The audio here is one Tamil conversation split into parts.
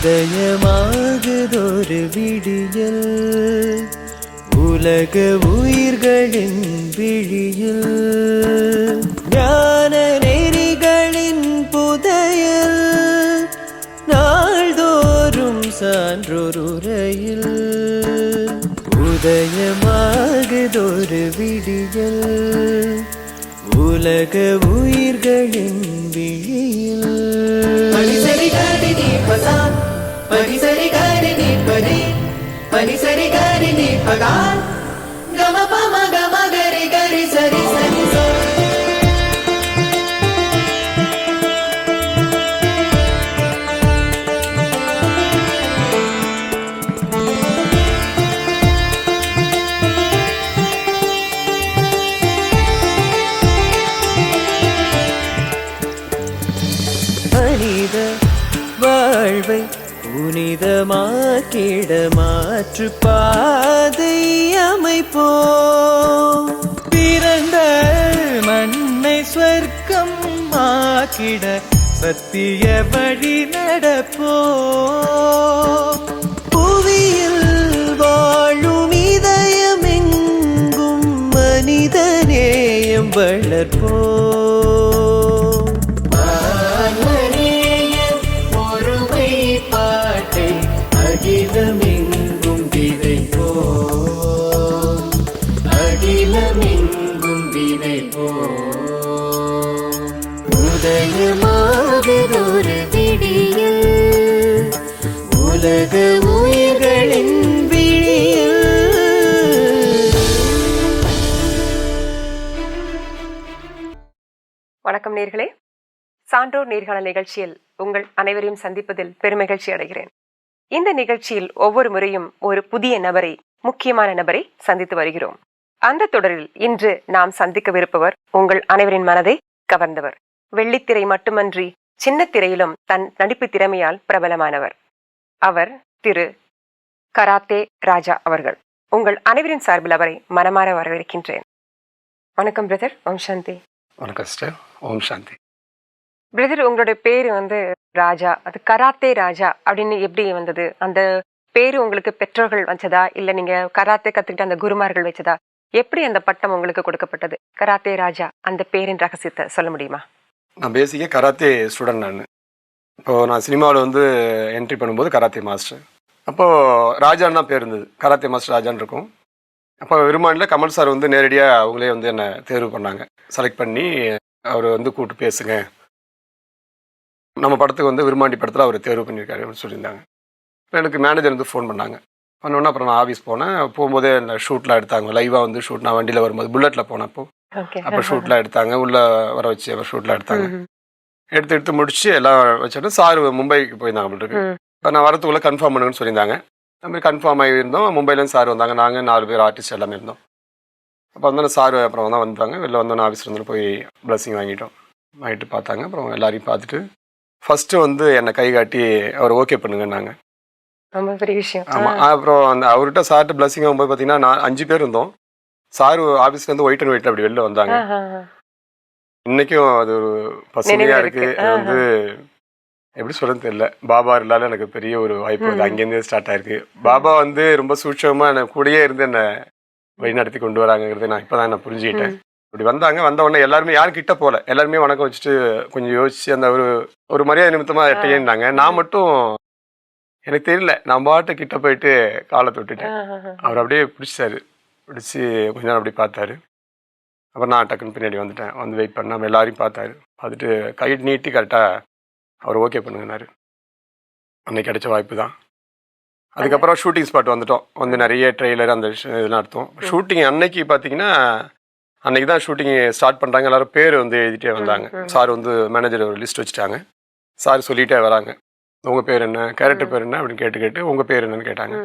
உதயமாகுதொரு விடியல் உலக உயிர்களின் விழியில் ஞான நெறிகளின் புதையல் நாள்தோறும் சான்றோருரையில் உதயமாகுதொரு விடியல் உலக உயிர்களின் விழியில் பனிசரி கரி நீ பதா பனிசரி கரி நீ பரி பனிசரி கரி நீ பகா கம பம கம கரி கரி சரி சரி மனித வாழ்வை புனிதமாக்கிட மாற்று பாதை அமைப்போ பிறந்த மண்ணை ஸ்வர்க்கம் ஆக்கிட சத்திய வழி நடப்போ புவியில் வாழும் இதயமெங்கும் மனிதநேயம் வளர்ப்போ அகிலமெங்கும் விதைப்போ அகிலமெங்கும் விதைப்போ உதயமாகுதொரு விடியல் உலக உயிர்களின் விழியில். வணக்கம் நேர்களே, சான்றோர் நேர்காணல் நிகழ்ச்சியில் உங்கள் அனைவரையும் சந்திப்பதில் பெருமகிழ்ச்சி அடைகிறேன். இந்த நிகழ்ச்சியில் ஒவ்வொரு முறையும் ஒரு புதிய நபரை, முக்கியமான நபரை சந்தித்து வருகிறோம். அந்த தொடரில் இன்று நாம் சந்திக்கவிருப்பவர் உங்கள் அனைவரின் மனதை கவர்ந்தவர். வெள்ளித்திரை மட்டுமன்றி சின்ன திரையிலும் தன் நடிப்பு திறமையால் பிரபலமானவர். அவர் திரு கராத்தே ராஜா அவர்கள். உங்கள் அனைவரின் சார்பில் அவரை மனமாற வரவேற்கின்றேன். வணக்கம் பிரதர். ஓம் சாந்தி. வணக்கம் சிஸ்டர். ஓம் சாந்தி. பிரதர், உங்களுடைய பேரு ராஜா, அது கராத்தே ராஜா அப்படின்னு எப்படி வந்தது? அந்த பேரு உங்களுக்கு பெற்றோர்கள் வச்சதா, இல்ல நீங்க கராத்தே கத்துக்கிட்ட அந்த குருமார்கள் வச்சதா? எப்படி அந்த பட்டம் உங்களுக்கு கொடுக்கப்பட்டது? கராத்தே ராஜா, அந்த பேரின் ரகசியத்தை சொல்ல முடியுமா? நான் பேசிக்காக கராத்தே ஸ்டூடெண்ட். இப்போது நான் சினிமாவில் என்ட்ரி பண்ணும்போது கராத்தே மாஸ்டர். அப்போது ராஜான்னு தான் பேர் இருந்தது. கராத்தே மாஸ்டர் ராஜான்னு இருக்கும். அப்போ விருமானில் கமல் சார் நேரடியாக அவங்களே என்னை தேர்வு பண்ணாங்க. செலக்ட் பண்ணி அவர் கூப்பிட்டு பேசுங்க, நம்ம படத்துக்கு விருமாண்டி படத்தில் அவர் தேர்வு பண்ணியிருக்காரு அப்படின்னு சொல்லியிருந்தாங்க. எனக்கு மேனேஜர் ஃபோன் பண்ணாங்க. பண்ணோன்னே அப்புறம் நான் ஆஃபீஸ் போனேன். போகும்போதே இந்த ஷூட்லாம் எடுத்தாங்க. லைவாக ஷூட் நான் வண்டியில் வரும்போது புல்லட்டில் போனப்போ அப்போ ஷூட்லாம் எடுத்தாங்க. உள்ளே வர வச்சு அவர் ஷூட்லாம் எடுத்தாங்க. எடுத்து முடிச்சு எல்லாம் வச்சுட்டு சார் மும்பைக்கு போயிருந்தாங்க அப்படின்ட்டு. இப்போ நான் வரத்துக்குள்ளே கன்ஃபார்ம் பண்ணுங்கன்னு சொல்லியிருந்தாங்க. அந்த மாதிரி கன்ஃபார்ம் ஆகியிருந்தோம். மும்பையிலேருந்து சார் வந்தாங்க. நாங்கள் 4 பேர் ஆர்டிஸ்ட் எல்லாமே இருந்தோம். அப்போ சார் அப்புறம் தான் வந்தாங்க. வெளில வந்தோன்னே ஆஃபீஸில் போய் பிளஸிங் வாங்கிட்டு பார்த்தாங்க. அப்புறம் எல்லாரையும் பார்த்துட்டு ஃபஸ்ட்டு என்னை கை காட்டி அவர் ஓகே பண்ணுங்கன்னாங்க. ரொம்ப பெரிய விஷயம். ஆமாம். அப்புறம் அவர்கிட்ட சார்ட்டு பிளஸிங் ஆகும்போது பார்த்தீங்கன்னா நான் 5 பேர் இருந்தோம். சார் ஆஃபீஸ்லேருந்து ஒயிட் அண்ட் ஒயிட்டில் அப்படி வெளில வந்தாங்க. இன்றைக்கும் அது ஒரு பசுமையாக இருக்குது. எப்படி சொல்கிறது தெரியல. பாபா இருந்தாலும் எனக்கு பெரிய ஒரு வாய்ப்பு அது அங்கேருந்தே ஸ்டார்ட் ஆயிருக்கு. பாபா ரொம்ப சூட்சமாக என்னை கூடயே இருந்து என்னை வழிநடத்தி கொண்டு வராங்கிறது நான் இப்போ தான் நான் புரிஞ்சுக்கிட்டேன். இப்படி வந்த உடனே எல்லாருமே யாரும் கிட்ட போகல. எல்லாருமே வணக்கம் வச்சுட்டு கொஞ்சம் யோசிச்சு அந்த ஒரு மரியாதை நிமித்தமாக எட்டையேன்னாங்க. நான் மட்டும் எனக்கு தெரியல, நான் பாட்டு கிட்ட போயிட்டு காலை தொட்டுட்டேன். அவர் அப்படியே பிடிச்சி கொஞ்ச நேரம் அப்படி பார்த்தாரு. அப்புறம் நான் டக்குன்னு பின்னாடி வந்துட்டேன். வெயிட் பண்ண நம்ம எல்லாரையும் பார்த்துட்டு கை நீட்டி கரெக்டாக அவர் ஓகே பண்ணுங்கன்னாரு. அன்னைக்கு கிடைச்ச வாய்ப்பு தான். அதுக்கப்புறம் ஷூட்டிங் ஸ்பாட் வந்துட்டோம். நிறைய ட்ரெய்லர் அந்த இதெல்லாம் எடுத்தோம். ஷூட்டிங் அன்னைக்கு பார்த்தீங்கன்னா அன்றைக்கி தான் ஷூட்டிங் ஸ்டார்ட் பண்ணுறாங்க. எல்லோரும் பேர் எழுதிட்டே வந்தாங்க. சார் மேனேஜர் ஒரு லிஸ்ட் வச்சுட்டாங்க. சார் சொல்லிகிட்டே வராங்க, உங்கள் பேர் என்ன, கேரக்டர் பேர் என்ன அப்படின்னு கேட்டு உங்கள் பேர் என்னன்னு கேட்டாங்க.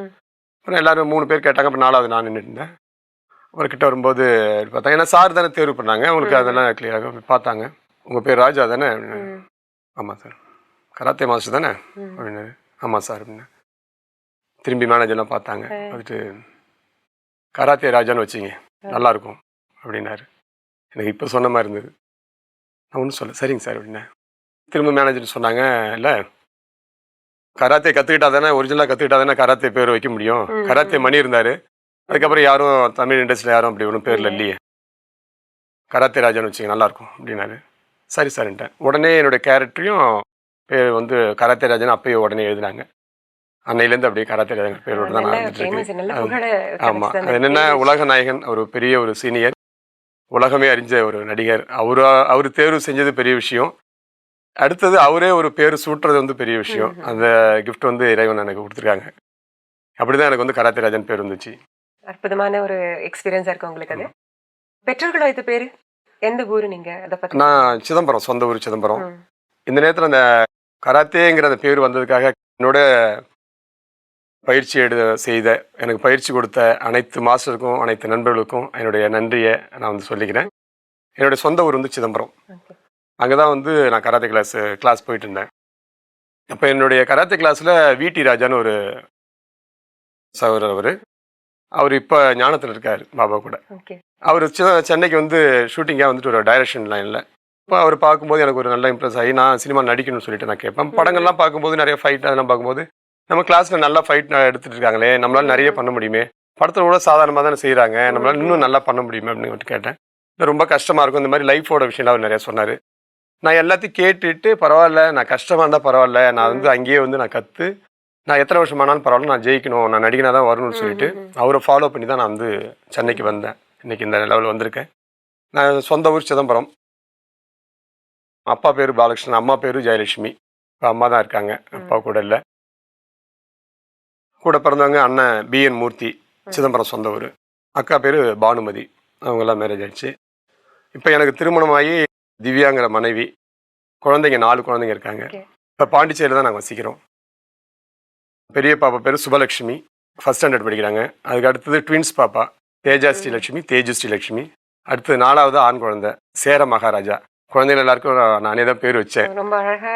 அப்புறம் எல்லோரும் 3 பேர் கேட்டாங்க. அப்புறம் 4வது நான் நின்றுட்டு இருந்தேன். அவர்கிட்ட வரும்போது பார்த்தாங்க, ஏன்னா சார் தானே தேர்வு பண்ணாங்க, அவங்களுக்கு அதெல்லாம் கிளியராக பார்த்தாங்க. உங்கள் பேர் ராஜா தானே அப்படின்னு. ஆமாம் சார். கராத்தே மாஸ்டர் தானே அப்படின்னு. ஆமாம் சார் அப்படின்னு. திரும்பி மேனேஜர்லாம் பார்த்தாங்க. பார்த்துட்டு கராத்தே ராஜான்னு வச்சிங்க, நல்லாயிருக்கும் அப்படின்னாரு. எனக்கு இப்போ சொன்ன மாதிரி இருந்தது. நான் ஒன்றும் சொல்ல, சரிங்க சார் அப்படின்னேன். திரும்ப மேனேஜர் சொன்னாங்க, இல்லை கராத்தே கற்றுக்கிட்டா தானே ஒரிஜினலாக கற்றுக்கிட்டா தானே கராத்தே பேர் வைக்க முடியும். கராத்தே மணி இருந்தார். அதுக்கப்புறம் யாரும் தமிழ் இண்டஸ்ட்ரியில் யாரும் அப்படி ஒன்றும் பேரில் இல்லையே, கராத்தே ராஜான்னு வச்சுங்க நல்லாயிருக்கும் அப்படின்னாரு. சரி சரின்ட்டேன். உடனே என்னுடைய கேரக்டரையும் பேர் வந்து கராத்தே ராஜான்னு அப்பயே உடனே எழுதினாங்க. அன்னையிலேருந்து அப்படியே கராத்தே ராஜன் பேரோடு தான் நான் வந்துட்டு. ஆமாம், அது என்னென்னா உலக நாயகன், ஒரு பெரிய ஒரு சீனியர், உலகமே அறிஞ்ச ஒரு நடிகர். அவர் தேர்வு செஞ்சது பெரிய விஷயம். அடுத்தது அவரே ஒரு பேர் சூட்டுறது வந்து பெரிய விஷயம். அந்த கிஃப்ட் வந்து இறைவன் எனக்கு கொடுத்துருக்காங்க. அப்படிதான் எனக்கு வந்து கராத்தே ராஜன் பேர் வந்துச்சு. அற்புதமான ஒரு எக்ஸ்பீரியன்ஸா இருக்கு உங்களுக்கு. அது பெற்றோர்கள் வைத்த பேரு எந்த ஊரு? நீங்க அதை பத்தி? நான் சிதம்பரம், சொந்த ஊர் சிதம்பரம். இந்த நேரத்தில் அந்த கராத்தேங்கிற அந்த பேர் வந்ததுக்காக என்னோட பயிற்சி செய்த, எனக்கு பயிற்சி கொடுத்த அனைத்து மாஸ்டருக்கும் அனைத்து நண்பர்களுக்கும் என்னுடைய நன்றியை நான் வந்து சொல்லிக்கிறேன். என்னுடைய சொந்த ஊர் வந்து சிதம்பரம். அங்கே தான் வந்து நான் கராத்தே கிளாஸ் போயிட்டு இருந்தேன். அப்போ என்னுடைய கராத்தே கிளாஸில் விடி ராஜான்னு ஒரு சகோதரர். அவர் இப்போ ஞானத்தில் இருக்கார் பாபா கூட. அவர் சென்னைக்கு வந்து ஷூட்டிங்காக வந்துட்டு ஒரு டைரக்ஷன் லைனில். இப்போ அவர் பார்க்கும்போது எனக்கு ஒரு நல்ல இம்ப்ரெஸ் ஆகி நான் சினிமா நடிக்கணும்னு சொல்லிட்டு நான் கேட்பேன். படங்கள்லாம் பார்க்கும்போது நிறைய ஃபைட் அதெல்லாம் பார்க்கும்போது நம்ம கிளாஸில் நல்லா ஃபைட் எடுத்துகிட்டு இருக்காங்களே, நம்மளால் நிறைய பண்ண முடியுமே, படத்தில் கூட சாதாரணமாக தானே செய்கிறாங்க, நம்மளால் இன்னும் நல்லா பண்ண முடியுமே அப்படின்னு கேட்டேன். ரொம்ப கஷ்டமாக இருக்கும். இந்த மாதிரி லைஃபோட விஷயம்லாம் அவர் நிறையா சொன்னார். நான் எல்லாத்தையும் கேட்டுட்டு பரவாயில்ல, நான் கஷ்டமாக இருந்தால் பரவாயில்ல, நான் வந்து அங்கேயே வந்து நான் கற்று நான் எத்தனை வருஷமானாலும் பரவாயில்ல, நான் ஜெயிக்கணும், நான் நடிகனாக தான் வரணும்னு சொல்லிட்டு அவரை ஃபாலோ பண்ணி தான் நான் வந்து சென்னைக்கு வந்தேன். இன்றைக்கி இந்த லெவலில் வந்திருக்கேன். நான் சொந்த ஊர் சிதம்பரம். அப்பா பேர் பாலகிருஷ்ணன், அம்மா பேர் ஜெயலட்சுமி. இப்போ அம்மா தான் இருக்காங்க, அப்பா கூட இல்லை. கூட பிறந்தவங்க அண்ணன் பிஎன் மூர்த்தி, சிதம்பரம் சொந்த ஊர். அக்கா பேர் பானுமதி, அவங்கெல்லாம் மேரேஜ் ஆயிடுச்சு. இப்போ எனக்கு திருமணமாகி திவ்யாங்கிற மனைவி, குழந்தைங்க 4 குழந்தைங்க இருக்காங்க. இப்போ பாண்டிச்சேரியில் தான் நாங்கள் வசிக்கிறோம். பெரிய பாப்பா பேர் சுபலட்சுமி, ஃபஸ்ட் ஸ்டாண்டர்ட் படிக்கிறாங்க. அதுக்கு அடுத்தது ட்வின்ஸ் பாப்பா தேஜா ஸ்ரீலட்சுமி, தேஜு ஸ்ரீலட்சுமி. அடுத்தது 4வது ஆண் குழந்தை சேர மகாராஜா. குழந்தைகள் எல்லாருக்கும் நானே தான் பேர் வச்சேன். ரொம்ப அழகா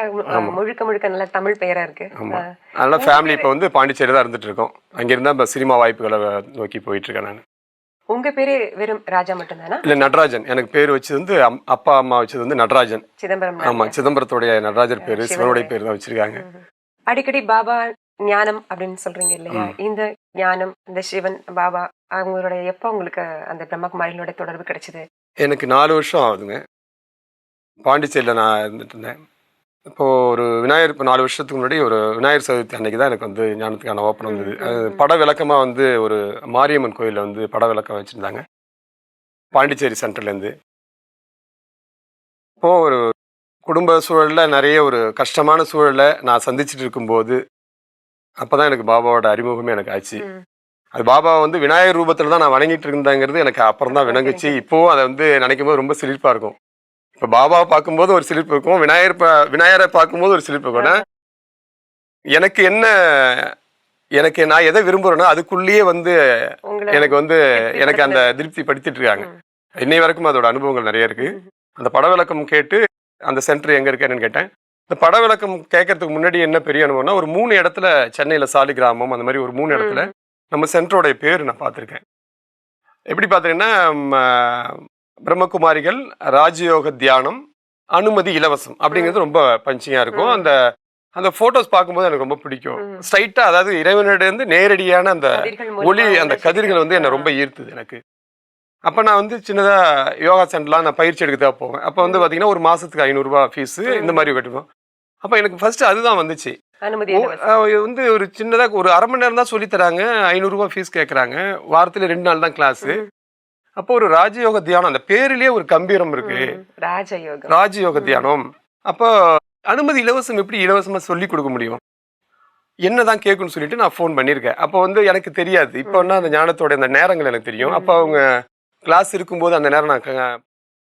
முழுக்க முழுக்க நல்ல தமிழ் பெயரா இருக்கு. ஆமாம், அதனால ஃபேமிலி இப்போ வந்து பாண்டிச்சேரி தான் இருந்துட்டு இருக்கோம். அங்கிருந்தா இப்போ சினிமா வாய்ப்புகளை நோக்கி போயிட்டு இருக்கேன் நான். உங்க பேரு வெறும் ராஜா மட்டும்தானா? இல்லை, நடராஜன். எனக்கு பேர் வச்சது வந்து அப்பா அம்மா வச்சது வந்து நடராஜன். சிதம்பரம். ஆமாம், சிதம்பரத்துடைய நடராஜர் பேர், சிவனுடைய பேர் தான் வச்சிருக்காங்க. அடிக்கடி பாபா ஞானம் அப்படின்னு சொல்றீங்க இல்லையா? இந்த ஞானம், இந்த சிவன் பாபா அவங்களுடைய எப்போ உங்களுக்கு அந்த பிரம்மகுமாரிகளோட தொடர்பு கிடைச்சது? எனக்கு 4 வருஷம் ஆகுதுங்க. பாண்டிச்சேரியில் நான் இருந்துட்டு இருந்தேன். இப்போது ஒரு விநாயகர், இப்போ 4 வருஷத்துக்கு முன்னாடி ஒரு விநாயகர் சதுர்த்தி அன்னைக்கு தான் எனக்கு வந்து ஞானத்துக்கான ஓப்பன் வந்தது. அது பட விளக்கமாக வந்து ஒரு மாரியம்மன் கோயிலில் வந்து பட விளக்கம் வச்சுருந்தாங்க, பாண்டிச்சேரி சென்டர்லேருந்து. இப்போது ஒரு குடும்ப சூழலில் நிறைய ஒரு கஷ்டமான சூழலை நான் சந்திச்சுட்டு இருக்கும்போது அப்போ தான் எனக்கு பாபாவோட அறிமுகமே எனக்கு ஆச்சு. அது பாபா வந்து விநாயகர் ரூபத்தில் தான் நான் வணங்கிட்டு இருந்தேங்கிறது எனக்கு அப்புறம் தான் விளங்குச்சு. இப்போவும் அதை வந்து நினைக்கும் போது ரொம்ப சிலிர்ப்பாக இருக்கும். இப்போ பாபாவை பார்க்கும்போது ஒரு சிலிர்ப்பு இருக்கும், விநாயகரை பார்க்கும்போது ஒரு சிலிர்ப்பு இருக்கும். எனக்கு என்ன, எனக்கு நான் எதை விரும்புகிறேனோ அதுக்குள்ளேயே வந்து எனக்கு வந்து எனக்கு அந்த திருப்தி படுத்திட்டு இருக்காங்க. இன்னை வரைக்கும் அதோட அனுபவங்கள் நிறைய இருக்குது. அந்த பட விளக்கம் கேட்டு அந்த சென்டர் எங்கே இருக்கேன்னு கேட்டேன். இந்த பட விளக்கம் கேட்கறதுக்கு முன்னாடி என்ன பெரிய அனுபவம்னா, ஒரு 3 இடத்துல சென்னையில் சாலி கிராமம் அந்த மாதிரி ஒரு 3 இடத்துல நம்ம சென்டரோடைய பேர் நான் பார்த்துருக்கேன். எப்படி பார்த்துருக்கேன்னா, பிரம்மகுமாரிகள், ராஜயோக தியானம், அனுமதி இலவசம் அப்படிங்கிறது ரொம்ப பஞ்சிங்காக இருக்கும். அந்த அந்த ஃபோட்டோஸ் பார்க்கும்போது எனக்கு ரொம்ப பிடிக்கும். ஸ்ட்ரைட்டாக, அதாவது இறைவனிடந்து நேரடியான அந்த ஒளி, அந்த கதிர்கள் வந்து என்னை ரொம்ப ஈர்த்துது எனக்கு. அப்போ நான் வந்து சின்னதாக யோகா சென்டர்லாம் நான் பயிற்சி எடுக்க தான் போவேன். அப்போ வந்து பார்த்தீங்கன்னா ஒரு மாதத்துக்கு 500 ரூபா ஃபீஸு இந்த மாதிரி கட்டுவோம். அப்போ எனக்கு ஃபர்ஸ்ட் அதுதான் வந்துச்சு. வந்து ஒரு சின்னதாக ஒரு அரை மணி நேரம் தான் சொல்லித்தராங்க, 500 ரூபா ஃபீஸ் கேட்குறாங்க, வாரத்தில் 2 நாள் தான் கிளாஸு. அப்போ ஒரு ராஜயோக தியானம், அந்த பேரிலேயே ஒரு கம்பீரம் இருக்கு, ராஜயோக தியானம். அப்போ அனுமதி இலவசம், எப்படி இலவசமாக சொல்லி கொடுக்க முடியும், என்னதான் கேட்குன்னு சொல்லிட்டு நான் ஃபோன் பண்ணியிருக்கேன். அப்போ வந்து எனக்கு தெரியாது. இப்போ என்ன அந்த ஞானத்தோட அந்த நேரங்கள் எனக்கு தெரியும். அப்போ அவங்க கிளாஸ் இருக்கும்போது அந்த நேரம் நான்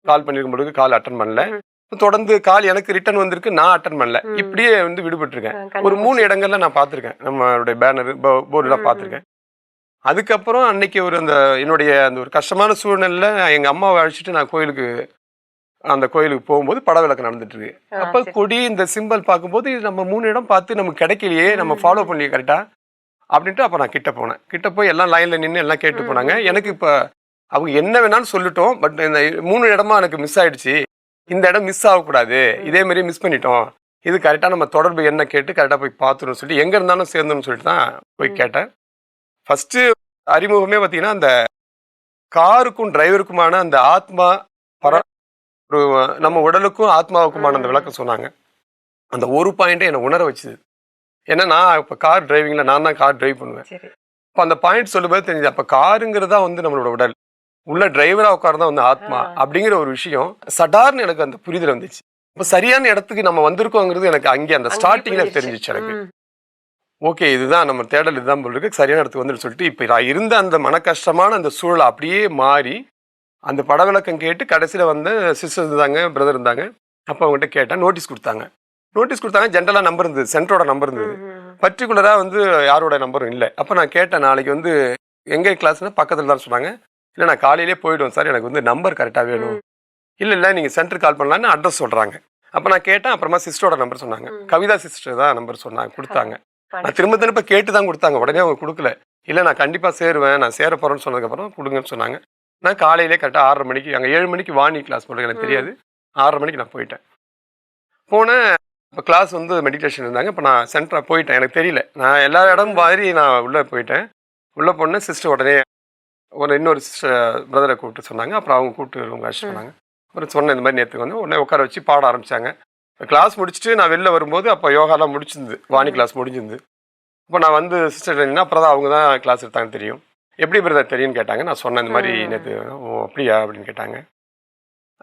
கால் பண்ணியிருக்கும்போது கால் அட்டன் பண்ணல. தொடர்ந்து கால் எனக்கு ரிட்டர்ன் வந்திருக்கு, நான் அட்டன் பண்ணல. இப்படியே வந்து விடுபட்டிருக்கேன். ஒரு 3 இடங்கள்ல நான் பார்த்துருக்கேன், நம்மளுடைய பேனர் போர்டுலாம் பார்த்துருக்கேன். அதுக்கப்புறம் அன்னைக்கு ஒரு அந்த என்னுடைய அந்த ஒரு கஷ்டமான சூழ்நிலையில் எங்கள் அம்மாவை அழைச்சிட்டு நான் அந்த கோயிலுக்கு போகும்போது பட விளக்கம் நடந்துட்டு இருக்கு. அப்போ கொடி இந்த சிம்பிள் பார்க்கும்போது நம்ம 3 இடம் பார்த்து நமக்கு கிடைக்கலையே, நம்ம ஃபாலோ பண்ணி கரெக்டா அப்படின்ட்டு அப்போ நான் கிட்ட போனேன். கிட்ட போய் எல்லாம் லைனில் நின்று எல்லாம் கேட்டு போனாங்க. எனக்கு இப்போ அவங்க என்ன வேணாலும் சொல்லிட்டோம், பட் இந்த 3 இடமா எனக்கு மிஸ் ஆயிடுச்சு, இந்த இடம் மிஸ் ஆகக்கூடாது, இதே மாதிரி மிஸ் பண்ணிட்டோம், இது கரெக்டாக நம்ம தொடர்பு என்ன கேட்டு கரெக்டாக போய் பார்த்துன்னு சொல்லிட்டு எங்கே இருந்தாலும் சேர்ந்துன்னு சொல்லிட்டு தான் போய் கேட்டேன். ஃபஸ்ட்டு அறிமுகமே பார்த்தீங்கன்னா அந்த காருக்கும் டிரைவருக்குமான அந்த ஆத்மா ஒரு நம்ம உடலுக்கும் ஆத்மாவுக்குமான அந்த விளக்கம் சொன்னாங்க. அந்த ஒரு பாயிண்ட்டை என்னை உணர வச்சுது. ஏன்னா நான் இப்போ கார் டிரைவிங்கில் நான் தான் கார் டிரைவ் பண்ணுவேன். இப்போ அந்த பாயிண்ட் சொல்லும்போது தெரிஞ்சது, அப்போ காருங்கிறதா வந்து நம்மளோட உடல், உள்ள டிரைவராக உட்காரதான் வந்து ஆத்மா அப்படிங்கிற ஒரு விஷயம் சடார்னு எனக்கு அந்த புரிதல் வந்துச்சு. இப்போ சரியான இடத்துக்கு நம்ம வந்திருக்கோங்கிறது எனக்கு அங்கே அந்த ஸ்டார்டிங்கில் தெரிஞ்சிச்சு எனக்கு. ஓகே, இதுதான் நம்ம தேடல், இதுதான் போல் இருக்கு, சரியான இடத்துக்கு வந்துட்டு சொல்லிட்டு இப்போ நான் இருந்த அந்த மன கஷ்டமான அந்த சூழலை அப்படியே மாறி அந்த பட விளக்கம் கேட்டு கடைசியில் வந்து சிஸ்டர் இருந்தாங்க, பிரதர் இருந்தாங்க. அப்போ அவங்ககிட்ட கேட்டேன். நோட்டீஸ் கொடுத்தாங்க. ஜென்ரலாக நம்பர் இருந்தது, சென்டரோட நம்பர் இருந்தது, பர்டிகுலராக வந்து யாரோட நம்பரும் இல்லை. அப்போ நான் கேட்டேன், நாளைக்கு வந்து எங்கே கிளாஸ்னால் பக்கத்தில் தான் சொன்னாங்க. இல்லை நான் காலையிலே போயிடுவேன் சார், எனக்கு வந்து நம்பர் கரெக்டாக வேணும். இல்லை நீங்கள் சென்டர் கால் பண்ணலான்னு அட்ரஸ் சொல்கிறாங்க. அப்போ நான் கேட்டேன். அப்புறமா சிஸ்டரோட நம்பர் சொன்னாங்க, கவிதா சிஸ்டர் தான் நம்பர் சொன்னாங்க, கொடுத்தாங்க. நான் திரும்ப கேட்டு தான் கொடுத்தாங்க, உடனே அவங்க கொடுக்கல. இல்லை நான் கண்டிப்பாக சேருவேன், நான் சேர போகிறேன்னு சொன்னதுக்கப்புறம் கொடுங்கன்னு சொன்னாங்க. நான் காலையிலே கரெக்டாக 6:30 மணிக்கு, அங்கே 7 மணிக்கு வாணி கிளாஸ் போடுறது எனக்கு தெரியாது, 6:30 மணிக்கு நான் போயிட்டேன். போனேன். இப்போ கிளாஸ் வந்து மெடிடேஷன் இருந்தாங்க. இப்போ நான் சென்டராக போயிட்டேன், எனக்கு தெரியல, நான் எல்லா இடமும் மாதிரி நான் உள்ளே போயிட்டேன். உள்ளே போனேன். சிஸ்டர் உடனே இன்னொரு சிஸ்டர் பிரதரை கூப்பிட்டு சொன்னாங்க. அப்புறம் அவங்க கூப்பிட்டு ரூம் அழைச்சி சொன்னாங்க. அப்புறம் சொன்னேன் இந்த மாதிரி நேற்றுக்கு வந்து உடனே உட்கார வச்சு பாட ஆரம்பித்தாங்க. கிளாஸ் முடிச்சுட்டு நான் வெளில வரும்போது அப்போ யோகாலாம் முடிச்சிருந்து, வாணி கிளாஸ் முடிஞ்சிருந்து. அப்போ நான் வந்து சிஸ்டர் என்ன அப்புறம் தான் அவங்க தான் கிளாஸ் எடுத்தாங்கன்னு தெரியும். எப்படி பிரதர் தெரியும்னு கேட்டாங்க. நான் சொன்னேன் இந்த மாதிரி நேற்று. ஓ அப்படியா அப்படின்னு கேட்டாங்க.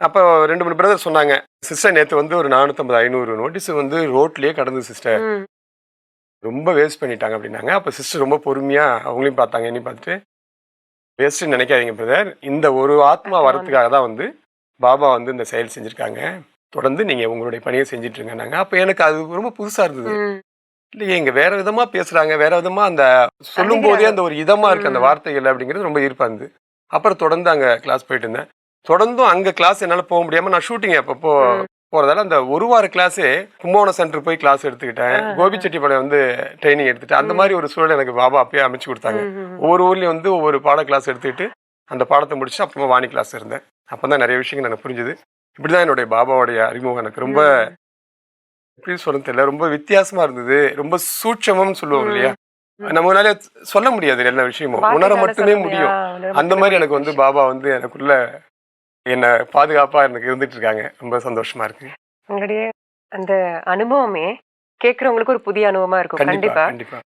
அப்போ 2-3 பிரதர் சொன்னாங்க, சிஸ்டர் நேற்று வந்து ஒரு 450-500 நோட்டீஸ் வந்து ரோட்லேயே கடந்து சிஸ்டர், ரொம்ப வேஸ்ட் பண்ணிட்டாங்க அப்படின்னாங்க. அப்போ சிஸ்டர் ரொம்ப பொறுமையாக அவங்களையும் பார்த்தாங்க, என்னையும் பார்த்துட்டு, வேஸ்ட்டுன்னு நினைக்காதீங்க பிரதர், இந்த ஒரு ஆத்மா வரத்துக்காக தான் வந்து பாபா வந்து இந்த செயல் செஞ்சுருக்காங்க, தொடர்ந்து நீங்கள் உங்களுடைய பணியை செஞ்சிட்ருங்கன்னாங்க. அப்போ எனக்கு அது ரொம்ப புதுசாக இருந்தது. இல்லையே இங்கே வேற விதமாக பேசுகிறாங்க, வேற விதமாக அந்த சொல்லும் போதே அந்த ஒரு இதமாக இருக்குது அந்த வார்த்தைகள் அப்படிங்கிறது ரொம்ப ஈர்ப்பாக இருந்தது. அப்புறம் தொடர்ந்து அங்கே கிளாஸ் போயிட்டு இருந்தேன். தொடர்ந்தும் அங்கே கிளாஸ் என்னால் போக முடியாமல் நான் ஷூட்டிங் அப்போ போகிறதால அந்த ஒரு வார கிளாஸே கும்பகோணம் சென்டர் போய் கிளாஸ் எடுத்துக்கிட்டேன். கோபிச்செட்டிப்பாளையம் வந்து ட்ரைனிங் எடுத்துகிட்டேன். அந்த மாதிரி ஒரு சூழல் எனக்கு பாபா அப்பயே அமைச்சு கொடுத்தாங்க. ஒவ்வொரு ஊர்லேயும் வந்து ஒவ்வொரு பாட கிளாஸ் எடுத்துக்கிட்டு அந்த பாடத்தை முடிச்சு அப்புறமா வாணி கிளாஸ் இருந்தேன். அப்போ தான் நிறைய விஷயங்கள் எனக்கு புரிஞ்சுது. இப்படி தான் என்னுடைய பாபாவுடைய அறிமுகம் எனக்கு ரொம்ப எப்படி சொல்ல தெரியல, ரொம்ப வித்தியாசமாக இருந்தது. ரொம்ப சூட்சமம்னு சொல்லுவோம் இல்லையா, நம்மளால சொல்ல முடியாது எல்லா விஷயமும், உணர மட்டுமே முடியும். அந்த மாதிரி எனக்கு வந்து பாபா வந்து எனக்குள்ள என்ன பாதுகாப்பா எனக்கு இருந்துட்டு இருக்காங்க. ரொம்ப சந்தோஷமா இருக்கு. உங்களுடைய அந்த அனுபவமே கேட்கறவங்களுக்கு ஒரு புதிய அனுபவமா இருக்கும். கண்டிப்பா கண்டிப்பா.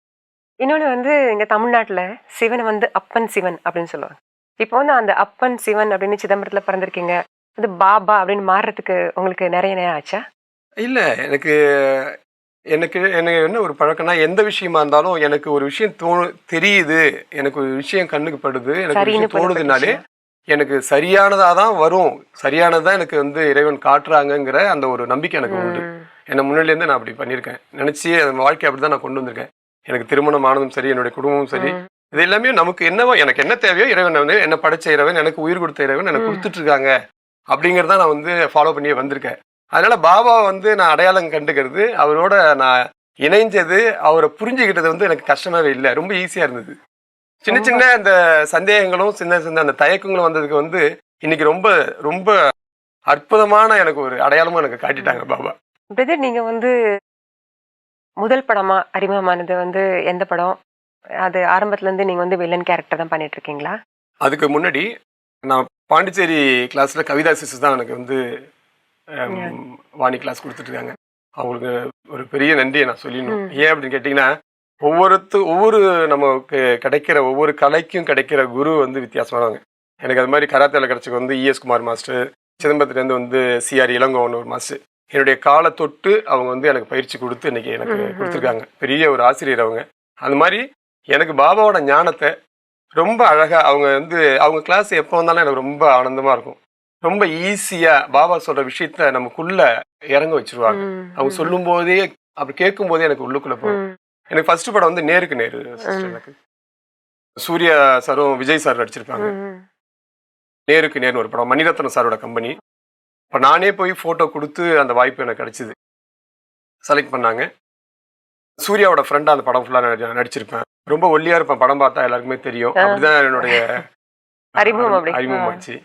இன்னொன்னு வந்து இங்க தமிழ்நாட்டுல சிவனை வந்து அப்பன் சிவன் அப்படின்னு சொல்லுவாங்க. இப்போ வந்து அந்த அப்பன் சிவன் அப்படின்னு சிதம்பரத்துல பிறந்திருக்கீங்க, அது பாபா அப்படின்னு மாறுறதுக்கு உங்களுக்கு நிறைய நேரம் ஆச்சா? இல்ல, எனக்கு எனக்கு என்ன ஒரு பழக்கம்னா, எந்த விஷயமா இருந்தாலும் எனக்கு ஒரு விஷயம் தெரியுது, எனக்கு ஒரு விஷயம் கண்ணுக்கு படுது, எனக்கு ஒரு விஷயம் தோணுதுனாலே எனக்கு சரியானதாக தான் வரும், சரியானதான் எனக்கு வந்து இறைவன் காட்டுறாங்கங்கிற அந்த ஒரு நம்பிக்கை எனக்கு உண்டு. என்னை முன்னிலேருந்து நான் அப்படி பண்ணியிருக்கேன், நினச்சி அந்த வாழ்க்கை அப்படி தான் நான் கொண்டு வந்திருக்கேன். எனக்கு திருமணம் ஆனதும் சரி, என்னுடைய குடும்பமும் சரி, இது எல்லாமே நமக்கு என்னவோ, எனக்கு என்ன தேவையோ இறைவன் வந்து என்ன படைச்ச இறைவன், எனக்கு உயிர் கொடுத்த இறைவன் எனக்கு கொடுத்துட்ருக்காங்க அப்படிங்கிறத நான் வந்து ஃபாலோ பண்ணியே வந்திருக்கேன். அதனால பாபா வந்து நான் அடையாளம் கண்டுக்கிறது, அவரோட நான் இணைஞ்சது, அவரை புரிஞ்சுக்கிட்டது வந்து எனக்கு கஷ்டமாவே இல்லை, ரொம்ப ஈஸியாக இருந்தது. சின்ன சின்ன அந்த சந்தேகங்களும் சின்ன சின்ன அந்த தயக்கங்களும் வந்ததுக்கு வந்து இன்னைக்கு ரொம்ப ரொம்ப அற்புதமான எனக்கு ஒரு அடையாளமும் எனக்கு காட்டிட்டாங்க பாபா. பிரதர், நீங்க வந்து முதல் படமா அறிமுகமானது வந்து எந்த படம்? அது ஆரம்பத்துல இருந்து நீங்க வந்து வில்லன் கேரக்டர் தான் பண்ணிட்டு இருக்கீங்களா? அதுக்கு முன்னாடி நான் பாண்டிச்சேரி கிளாஸ்ல கவிதா சிஸ்டர் தான் எனக்கு வந்து வாணி கிளாஸ் கொடுத்துட்டு இருக்காங்க. அவங்களுக்கு ஒரு பெரிய நன்றியை நான் சொல்லிடணும். ஏன் அப்படின்னு கேட்டிங்கன்னா, ஒவ்வொரு நமக்கு கிடைக்கிற ஒவ்வொரு கலைக்கும் கிடைக்கிற குரு வந்து வித்தியாசமானவங்க. எனக்கு அது மாதிரி கராத்தேல கிடைச்சக்கு வந்து ES குமார் மாஸ்டர், சிதம்பரத்துலேருந்து வந்து CR இளங்கோவன் ஒரு மாஸ்டர், என்னுடைய காலை தொட்டு அவங்க வந்து எனக்கு பயிற்சி கொடுத்து இன்னைக்கு எனக்கு கொடுத்துருக்காங்க. பெரிய ஒரு ஆசிரியர் அவங்க. அந்த மாதிரி எனக்கு பாபாவோட ஞானத்தை ரொம்ப அழகாக அவங்க வந்து அவங்க கிளாஸ் எப்போ வந்தாலும் எனக்கு ரொம்ப ஆனந்தமாக இருக்கும். ரொம்ப ஈஸியாக பாபா சொல்கிற விஷயத்த நமக்குள்ள இறங்க வச்சிருவாங்க. அவங்க சொல்லும் போதே அப்படி கேட்கும் போதே எனக்கு உள்ளுக்குள்ளே போகும். எனக்கு ஃபர்ஸ்ட் படம் வந்து நேருக்கு நேரு எனக்கு சூர்யா சாரும் விஜய் சார் நடிச்சிருப்பாங்க. நேருக்கு நேர்னு ஒரு படம், மணிரத்னம் சாரோட கம்பெனி. இப்போ நானே போய் ஃபோட்டோ கொடுத்து அந்த வாய்ப்பு எனக்கு கிடைச்சிது, செலக்ட் பண்ணாங்க. சூர்யாவோட ஃப்ரெண்டாக அந்த படம் ஃபுல்லாக நடிச்சிருப்பேன். ரொம்ப ஒல்லியாக இருப்பேன், படம் பார்த்தா எல்லாருக்குமே தெரியும். அப்படிதான் என்னுடைய அறிமுகம் ஆச்சு.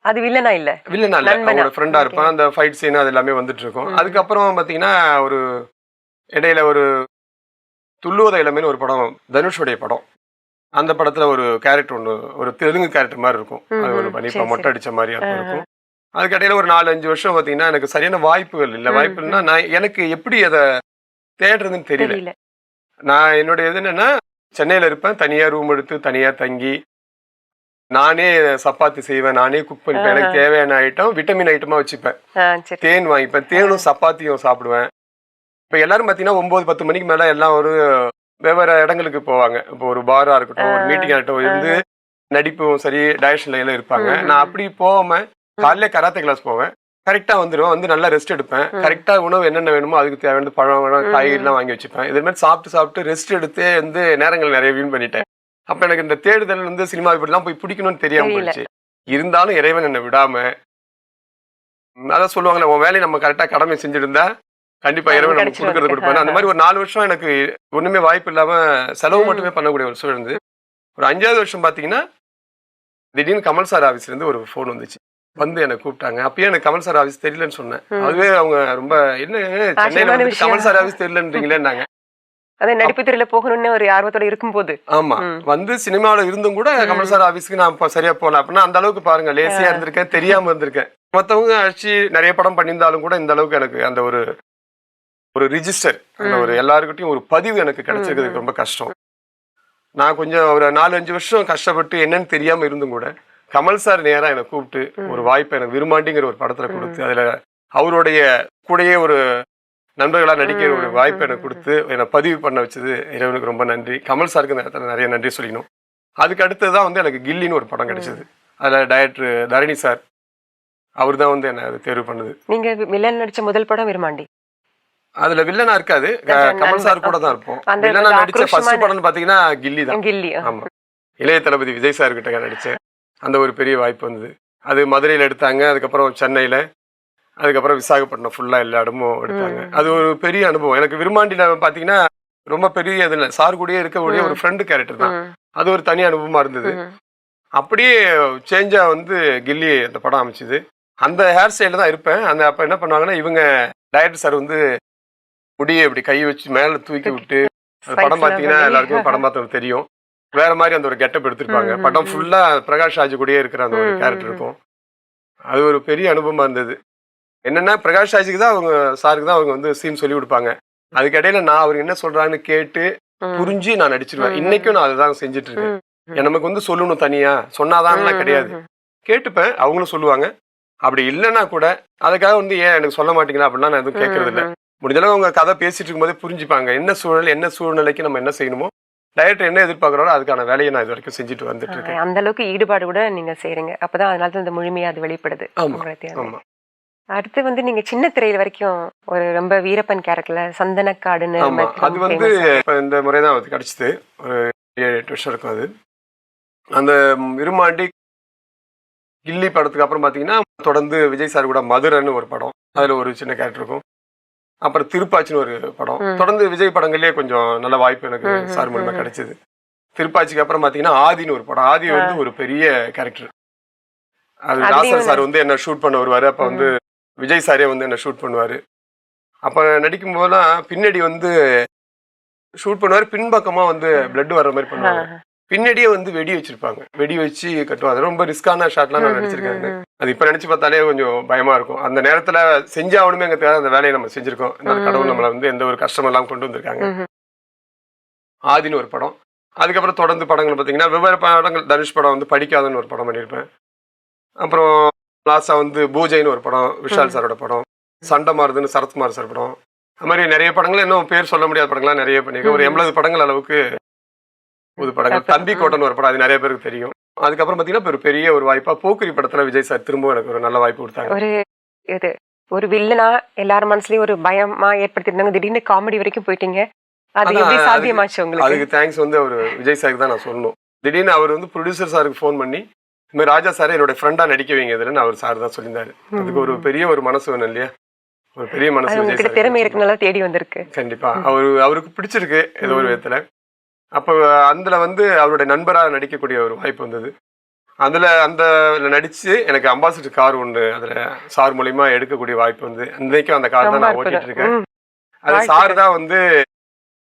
அது வில்லனா இல்ல வில்லனா இல்ல, நண்பனா? அவங்களோட ஃப்ரெண்டா Okay. இருப்பான். அந்த ஃபைட் சீன் அது எல்லாமே வந்துட்டு இருக்கும். அதுக்கப்புறம் பாத்தீங்கன்னா ஒரு இடையில ஒரு துள்ளுவத இளமைன்னு ஒரு படம், தனுஷுடைய படம். அந்த படத்துல ஒரு கேரக்டர் ஒன்று, ஒரு தெலுங்கு கேரக்டர் மாதிரி இருக்கும். அது ஒரு பண்ணிப்பா சரி, மொட்டை சரி. அடிச்ச மாதிரி அப்போ இருக்கும். அதுக்கு இடையில ஒரு 4-5 வருஷம் பாத்தீங்கன்னா எனக்கு சரியான வாய்ப்புகள் இல்லை. வாய்ப்பு இல்லைன்னா நான் எனக்கு எப்படி அதை தேடுறதுன்னு தெரியல. தெரியல. நான் என்னுடைய இது என்னன்னா, சென்னையில இருப்பேன், தனியா ரூம் எடுத்து தனியா தங்கி நானே சப்பாத்தி செய்வேன், நானே குக் பண்ணிப்பேன். எனக்கு தேவையான ஐட்டம் விட்டமின் ஐட்டமா வச்சுப்பேன். சரி. தேன் வாங்கிப்பேன், தேனும் சப்பாத்தியும் சாப்பிடுவேன். இப்போ எல்லாரும் பார்த்தீங்கன்னா 9-10 மணிக்கு மேலே எல்லாம் ஒரு வெவ்வேறு இடங்களுக்கு போவாங்க. இப்போ ஒரு பாரா இருக்கட்டும், ஒரு மீட்டிங் ஆகட்டும், இருந்து நடிப்பும் சரி டைரக்ஷன்ல எல்லாம் இருப்பாங்க. நான் அப்படி போகாம காலையில கராத்தே கிளாஸ் போவேன், கரெக்டாக வந்துடுவேன். வந்து நல்லா ரெஸ்ட் எடுப்பேன். கரெக்டாக உணவு என்னென்ன வேணுமோ அதுக்கு தேவையான பழம் காய்கறிலாம் வாங்கி வச்சுப்பேன். இதே மாதிரி சாப்பிட்டு ரெஸ்ட் எடுத்து வந்து நேரங்கள் நிறைய வீண் பண்ணிட்டேன். அப்ப எனக்கு இந்த தேடுதல் வந்து சினிமா இப்படிலாம் போய் பிடிக்கணும்னு தெரியாம போயிடுச்சு. இருந்தாலும் இறைவன் என்னை விடாம, அதான் சொல்லுவாங்களே, உன் வேலையை நம்ம கரெக்டா கடமை செஞ்சிருந்தா கண்டிப்பா இறைவன் நமக்கு கொடுக்கறது கொடுப்பாரு. அந்த மாதிரி ஒரு 4 வருஷம் எனக்கு ஒண்ணுமே வாய்ப்பு இல்லாம செலவு மட்டுமே பண்ணக்கூடிய ஒரு சூழல் இருந்து, ஒரு 5வது வருஷம் பாத்தீங்கன்னா திடீர்னு கமல் சார் ஆபீஸ்ல இருந்து ஒரு போன் வந்துச்சு. வந்து என்னை கூப்பிட்டாங்க. அப்பயே எனக்கு கமல் சார் ஆபீஸ் தெரியலன்னு சொன்னேன். அதுவே அவங்க ரொம்ப என்ன சென்னையில வந்து கமல் சார் ஆபீஸ் தெரியலன்றீங்களேன்னாங்க. அதே நடிப்பு துறையில போகணும்னு ஒரு ஆர்வத்தோட இருக்கும்போது. ஆமா, வந்து சினிமாவில் இருந்தும் கூட கமல் சார் ஆபீஸ்க்கு நான் சரியா போகல. அப்படின்னா அந்த அளவுக்கு பாருங்க, லேசியா இருந்திருக்கேன், தெரியாம இருந்திருக்கேன். மற்றவங்க அடிச்சு நிறைய படம் பண்ணியிருந்தாலும் கூட இந்த அளவுக்கு எனக்கு அந்த ஒரு ரிஜிஸ்டர், அந்த ஒரு எல்லாருக்கிட்டையும் ஒரு பதிவு எனக்கு கிடைச்சிருக்கிறதுக்கு ரொம்ப கஷ்டம். நான் கொஞ்சம் ஒரு 4-5 வருஷம் கஷ்டப்பட்டு என்னன்னு தெரியாம இருந்தும் கூட கமல் சார் நேரா என்னை கூப்பிட்டு ஒரு வாய்ப்பை எனக்கு விரும்மாண்டிங்கிற ஒரு படத்துல கொடுத்து அதுல அவருடைய கூடயே ஒரு நண்பர்களா நடிக்கிற ஒரு வாய்ப்பை எனக்கு கொடுத்து என்னை பதிவு பண்ண வச்சது இறைவனுக்கு ரொம்ப நன்றி. கமல் சாருக்கு இந்த இடத்துல நிறைய நன்றி சொல்லிக்கணும். அதுக்கு அடுத்ததான் வந்து எனக்கு கில்லின்னு ஒரு படம் கிடைச்சது. அதில் டைரக்டர் தரணி சார், அவர் தான் வந்து என்னை அது தேர்வு பண்ணுது. நீங்க வில்லன் நடிச்ச முதல் படம் விருமாண்டி. அதுல வில்லனா இருக்காது, கமல் சார் கூட தான் இருப்போம். வில்லனா நடிச்ச ஃபர்ஸ்ட் படம்னு பாத்தீங்கன்னா கில்லி தான். கில்லி. ஆமா, இளைய தளபதி விஜய் சார் கிட்ட நடிச்சேன். அந்த ஒரு பெரிய வாய்ப்பு வந்தது. அது மதுரையில் எடுத்தாங்க, அதுக்கப்புறம் சென்னையில, அதுக்கப்புறம் விசாகப்பட்டினம் ஃபுல்லா எல்லா இடமும் எடுத்தாங்க. அது ஒரு பெரிய அனுபவம். எனக்கு விரும்மாண்டியில பாத்தீங்கன்னா ரொம்ப பெரிய இது இல்லை, சார் கூடயே இருக்கக்கூடிய ஒரு ஃப்ரெண்டு கேரக்டர் தான். அது ஒரு தனி அனுபவமா இருந்தது. அப்படியே சேஞ்சா வந்து கில்லி அந்த படம் அமைச்சுது. அந்த ஹேர் ஸ்டைல தான் இருப்பேன். அந்த அப்ப என்ன பண்ணுவாங்கன்னா, இவங்க டைரக்டர் சார் வந்து முடியை இப்படி கை வச்சு மேல தூக்கி விட்டு, படம் பாத்தீங்கன்னா எல்லாருக்கும் படம் பார்த்தவங்க தெரியும், வேற மாதிரி அந்த ஒரு கெட்டப் எடுத்திருப்பாங்க. படம் ஃபுல்லா பிரகாஷ் ராஜ் கூடயே இருக்கிற அந்த ஒரு கேரக்டர் இருக்கும். அது ஒரு பெரிய அனுபவமா இருந்தது. என்னன்னா பிரகாஷ் ராஜுக்கு தான் அவங்க சாருக்கு தான் அவங்க வந்து சீன் சொல்லி கொடுப்பாங்க. அதுக்கு இடையில நான் அவர் என்ன சொல்றாங்கன்னு கேட்டு புரிஞ்சு நான் நடிச்சிருவேன். இன்னைக்கும் நான் அதுதான் செஞ்சுட்டு இருக்கேன். நமக்கு வந்து சொல்லணும் தனியா சொன்னாதான் கிடையாது, கேட்டுப்பேன், அவங்களும் சொல்லுவாங்க. அப்படி இல்லைன்னா கூட அதுக்காக வந்து ஏன் எனக்கு சொல்ல மாட்டீங்களா அப்படின்னா நான் எதுவும் கேட்கறது இல்லை. முடிஞ்சளவு அவங்க கதை பேசிட்டு இருக்கும்போதே புரிஞ்சுப்பாங்க என்ன சூழல், என்ன சூழ்நிலைக்கு நம்ம என்ன செய்யணுமோ, டைரக்டர் என்ன எதிர்பார்க்குறாரோ அதுக்கான வேலையை நான் இது வரைக்கும் செஞ்சுட்டு வந்துட்டு இருக்கேன். அந்த அளவுக்கு ஈடுபாடு கூட நீங்க செய்றீங்க. அப்பதான் அதனால தான் இந்த முழுமையா அது வெளிப்படுது. ஆமா. அடுத்து வந்து நீங்க சின்ன திரையில வரைக்கும் ஒரு ரொம்ப வீரப்பன் கேரக்டர்ல சந்தனக்காடுன்னு. அது வந்து இப்ப இந்த முறைதான் அது கிடைச்சது. ஒரு 7-8 வருஷம் இருக்கும். அது அந்த விரும்மாண்டி கில்லி படத்துக்கு அப்புறம் பாத்தீங்கன்னா தொடர்ந்து விஜய் சார் கூட மதுரைன்னு ஒரு படம், அதுல ஒரு சின்ன கேரக்டர் இருக்கும். அப்புறம் திருப்பாச்சின்னு ஒரு படம். தொடர்ந்து விஜய் படங்கள்லயே கொஞ்சம் நல்ல வாய்ப்பு எனக்கு சார் மூலமா கிடைச்சது. திருப்பாச்சிக்கு அப்புறம் பாத்தீங்கன்னா ஆதின்னு ஒரு படம். ஆதி வந்து ஒரு பெரிய கேரக்டர். அது தாசர் சார் வந்து என்ன ஷூட் பண்ண வருவாரு. அப்ப வந்து விஜய் சாரே வந்து என்ன ஷூட் பண்ணுவாரு. அப்ப நடிக்கும் போதெல்லாம் பின்னாடி வந்து ஷூட் பண்ணுவாரு, பின்பக்கமா வந்து பிளட் வர்ற மாதிரி பண்ணுவாங்க. பின்னாடியே வந்து வெடி வச்சிருப்பாங்க, வெடி வச்சு கட்டுவாங்க. அது ரொம்ப ரிஸ்கான ஷாட்லாம் நான் நடிச்சிருக்கேன். அது இப்ப நினைச்சு பார்த்தாலே கொஞ்சம் பயமா இருக்கும். அந்த நேரத்துல செஞ்சாவணுமே அந்த வேலையை நம்ம செஞ்சிருக்கோம். கடவுள் நம்மளை வந்து எந்த ஒரு கஷ்டம் எல்லாம் கொண்டு வந்திருக்காங்க. ஆதின்னு ஒரு படம். அதுக்கப்புறம் தொடர்ந்து படங்கள் பார்த்தீங்கன்னா வெவ்வேறு படங்கள். தனுஷ் படம் வந்து படிக்காதன்னு ஒரு படம் பண்ணியிருப்பேன். அப்புறம் லாஸ்டா வந்து பூஜைன்னு ஒரு படம், விஷால் சாரோட படம். சண்டை மாறுதுன்னு சரத்குமார் சார் படம். அது மாதிரி நிறைய படங்கள், இன்னும் பேர் சொல்ல முடியாத படங்கள்லாம் நிறைய பண்ணியிருக்கேன். ஒரு 80 படங்கள் அளவுக்கு புது படங்கள். தம்பி கோட்டன் ஒரு படம், அது நிறைய பேருக்கு தெரியும். அதுக்கப்புறம் பார்த்தீங்கன்னா ஒரு பெரிய ஒரு வாய்ப்பா போக்கிரி படத்துல விஜய் சார் திரும்பவும் எனக்கு ஒரு நல்ல வாய்ப்பு கொடுத்தாங்க. ஒரு வில்லனா எல்லாரும் மனசுலயும் ஒரு பயமா ஏற்படுத்திருந்தாங்க, திடீர்னு காமெடி வரைக்கும் போயிட்டீங்க. அது எப்படி சாத்தியமாச்சு உங்களுக்கு? அதுக்கு தேங்க்ஸ் வந்து அவர் விஜய் சாருக்கு தான் நான் சொல்லணும். திடீர்னு அவர் வந்து ப்ரொடியூசர் சாருக்கு ஃபோன் பண்ணி, இந்த மாதிரி ராஜா சார் என்னோட ஃப்ரெண்டா நடிக்க வைங்க இதுன்னு அவர் சார் தான் சொல்லியிருந்தாரு. அதுக்கு ஒரு பெரிய ஒரு மனசு வேணும் இல்லையா, ஒரு பெரிய மனசு. விஜய் சார் திறமை இருக்குனால தேடி வந்திருக்கு. கண்டிப்பா அவருக்கு பிடிச்சிருக்கு ஏதோ ஒரு விதத்துல. அப்போ அதுல வந்து அவருடைய நண்பராக நடிக்கக்கூடிய ஒரு வாய்ப்பு வந்தது. அதுல அந்த நடிச்சு எனக்கு அம்பாசிடர் கார் ஒன்று அதுல சார் மூலியமா எடுக்கக்கூடிய வாய்ப்பு வந்து இன்னைக்கும் அந்த கார் தான் நான் ஓட்டிட்டு இருக்கேன். அது சார் தான் வந்து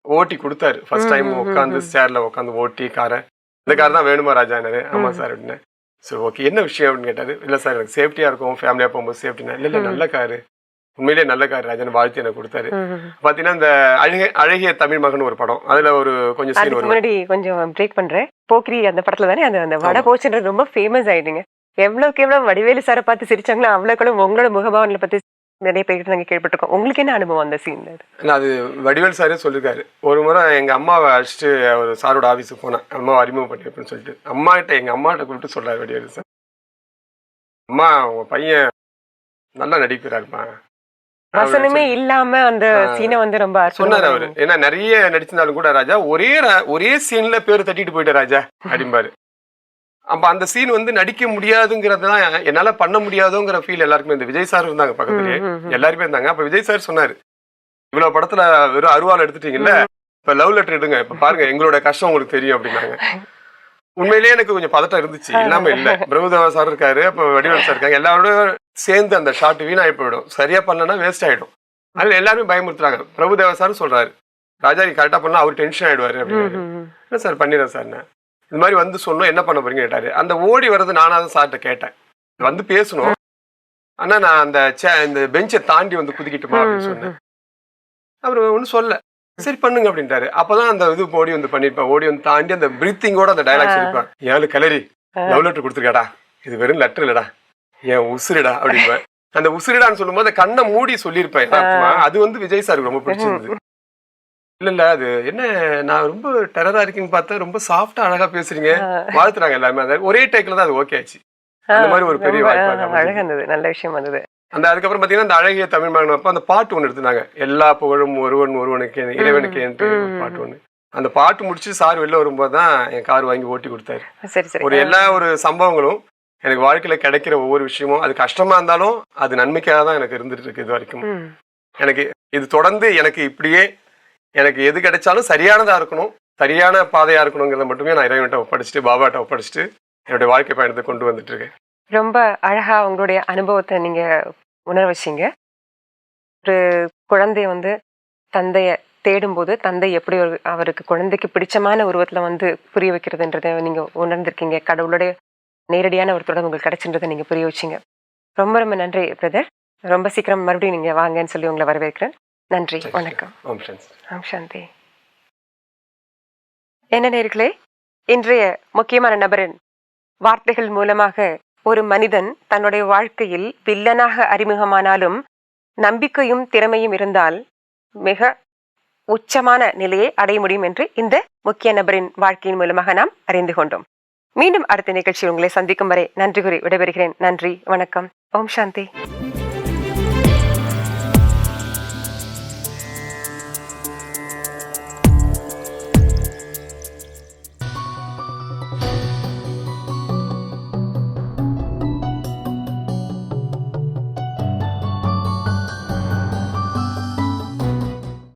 ஓட்டி கொடுத்தாரு ஃபர்ஸ்ட் டைம் உட்காந்து சேர்ல உட்காந்து ஓட்டி காரை. இந்த கார் தான் வேணுமா ராஜானாரு. ஆமா சார் அப்படின்னு. சரி ஓகே என்ன விஷயம் அப்படின்னு கேட்டாரு. இல்லை சார் எனக்கு சேஃப்டியா இருக்கும் ஃபேமிலியா போகும்போது சேஃப்டினா. இல்லை நல்ல காரு உண்மையிலேயே நல்ல கார் ராஜன் வாழ்த்து எனக்கு கொடுத்தாரு. பாத்தீங்கன்னா இந்த அழகிய தமிழ் மகன் ஒரு படம் அதுல ஒரு கொஞ்சம் சீன் வரும். முன்னாடி கொஞ்சம் பிரேக் பண்றேன். போக்கிரி அந்த படத்துல தானே அந்த வடை போச்சுன்றது ரொம்ப ஃபேமஸ் ஆயிடுங்க. எவ்வளவுக்கு எவ்வளவு வடிவேலு சாரை பார்த்து சிரிச்சாங்களோ அவ்வளவுக்கு உங்களோட முகபாவனை பத்தி நிறைய பேருக்கு நாங்க கேள்விப்பட்டிருக்கோம். உங்களுக்கு என்ன அனுபவம் அந்த சீன்ல? அது வடிவேல் சாரே சொல்லிருக்காரு. ஒரு முறை எங்க அம்மாவை அழைச்சிட்டு ஒரு சாரோட ஆபீஸுக்கு போனேன். அம்மாவை அறிமுகம் பண்ணி அப்படின்னு சொல்லிட்டு எங்க அம்மாட்ட கூப்பிட்டு சொல்றாரு வடிவேலு சார், அம்மா உங்க பையன் நல்லா நடிக்கிறாருமா. வசனமே இல்லாம அந்த சீனை வந்து ரொம்ப சொன்னாரு அவரு. ஏன்னா நிறைய நடிச்சிருந்தாலும் கூட ராஜா ஒரே சீன்ல பேரு தட்டிட்டு போயிட்ட ராஜா அப்படிம்பாரு. அப்ப அந்த சீன் வந்து நடிக்க முடியாதுங்கிறதுதான் என்னால பண்ண முடியாதோங்கிற ஃபீல் எல்லாருக்குமே. இந்த விஜய் சார் இருந்தாங்க பக்கத்துலயே, எல்லாருமே இருந்தாங்க. அப்ப விஜய் சார் சொன்னாரு, இவ்வளவு படத்துல வெறும் அருவாள் எடுத்துட்டீங்கல்ல, இப்ப லவ் லெட்டர் எடுங்க, இப்ப பாருங்க எங்களோட கஷ்டம் உங்களுக்கு தெரியும் அப்படின்னாங்க. உண்மையிலேயே எனக்கு கொஞ்சம் பதட்டம் இருந்துச்சு, இல்லாம இல்ல. பிரபுதேவா சார் இருக்காரு, அப்ப வடிவேல் சார் இருக்காங்க, எல்லாரோட சேர்ந்து அந்த ஷாட் வீணாகி போயிடும், சரியா பண்ணலன்னா வேஸ்ட் ஆயிடும். அதுல எல்லாருமே பயமுறுத்துறாங்க. பிரபுதேவா சார் சொல்றாரு, ராஜா நீ கரெக்டா பண்ணா அவர் டென்ஷன் ஆயிடுவாரு அப்படின்னு. என்ன சார் பண்ணிடுறேன் சார், இது மாதிரி வந்து சொன்னோம் என்ன பண்ண போறீங்க கேட்டாரு. அந்த ஓடி வர்றது நானாதான் சார்கிட்ட கேட்டேன், வந்து பேசணும் ஆனா நான் அந்த இந்த பெஞ்சை தாண்டி வந்து குதிக்கிட்டுமா அப்படின்னு சொன்னேன். அவர் ஒன்னும் சொல்ல, சரி பண்ணுங்க அப்படின்ட்டாரு. அப்பதான் அந்த இது ஓடி வந்து பண்ணிருப்பேன், ஓடி வந்து தாண்டி அந்த பிரீத்திங்கோட அந்த டைலாக்ஸ் இருப்பேன். ஏழு கலரி லவ் லெட்டர் கொடுத்துருக்காடா, இது வெறும் லெட்டர் இல்லடா, என் உசுரிடா அப்படின்பேன். அந்த உசுரிடான்னு சொல்லும் போது கண்ணை மூடி சொல்லியிருப்பேன். அது வந்து விஜய் சாருக்கு ரொம்ப பிடிச்சிருந்தது. இல்ல அது என்ன நான் ரொம்ப டெரரா இருக்கீங்க பார்த்தா ரொம்ப சாஃப்டா அழகா பேசுறீங்க, வாழ்த்துறாங்க எல்லாருமே. அந்த ஒரே டேக்ல தான் அது ஓகே ஆச்சு. அந்த மாதிரி ஒரு பெரிய வாய்ப்பு அழகா இருந்தது, நல்ல விஷயம் வந்தது. அந்த அதுக்கப்புறம் பாத்தீங்கன்னா அந்த அழகிய தமிழ் மகன் அப்ப அந்த பாட்டு ஒண்ணு எடுத்துனாங்க, எல்லா புகழும் ஒருவனுக்கு இறைவனுக்கு பாட்டு ஒண்ணு. அந்த பாட்டு முடிச்சு சார் வெளில வரும்போதுதான் என் கார் வாங்கி ஓட்டி கொடுத்தாரு. சரி சரி. ஒரு எல்லா ஒரு சம்பவங்களும் எனக்கு வாழ்க்கையில கிடைக்கிற ஒவ்வொரு விஷயமும் அது கஷ்டமா இருந்தாலும் அது நன்மைக்காக தான் எனக்கு இருந்துட்டு இருக்கு இது வரைக்கும். எனக்கு இது தொடர்ந்து எனக்கு இப்படியே எனக்கு எது கிடைச்சாலும் சரியானதா இருக்கணும், சரியான பாதையா இருக்கணுங்கிறத மட்டுமே நான் இறைவன்கிட்ட ஒப்படைச்சிட்டு பாபாட்ட ஒப்படைச்சிட்டு என்னுடைய வாழ்க்கை பயணத்தை கொண்டு வந்துட்டு இருக்கேன். ரொம்ப அழகா உங்களுடைய அனுபவத்தை நீங்க உணர வச்சீங்க. ஒரு குழந்தைய வந்து தந்தைய தேடும்போது தந்தை எப்படி ஒரு அவருக்கு குழந்தைக்கு பிடிச்சமான உருவத்துல வந்து புரிய வைக்கிறதுன்றதை நீங்க உணர்ந்திருக்கீங்க. கடவுளுடைய நேரடியான ஒரு தொடர்பு உங்களுக்கு கிடைச்சுன்றதை நீங்க புரிய வச்சீங்க. ரொம்ப ரொம்ப நன்றி பிரதர். ரொம்ப சீக்கிரம் மறுபடியும் நீங்க வாங்கன்னு சொல்லி உங்களை வரவேற்கிறேன். நன்றி, வணக்கம். ஓம் சாந்தி. என்ன நேயர்களே, இன்றைய முக்கியமான நபரின் வார்த்தைகள் மூலமாக ஒரு மனிதன் தன்னுடைய வாழ்க்கையில் வில்லனாக அறிமுகமானாலும் நம்பிக்கையும் திறமையும் இருந்தால் மிக உச்சமான நிலையை அடைய முடியும் என்று இந்த முக்கிய நபரின் வாழ்க்கையின் மூலமாக நாம் அறிந்து கொண்டோம். மீண்டும் அடுத்த நிகழ்ச்சியில் உங்களை சந்திக்கும் வரை நன்றி கூறி விடைபெறுகிறேன். நன்றி, வணக்கம். ஓம் சாந்தி.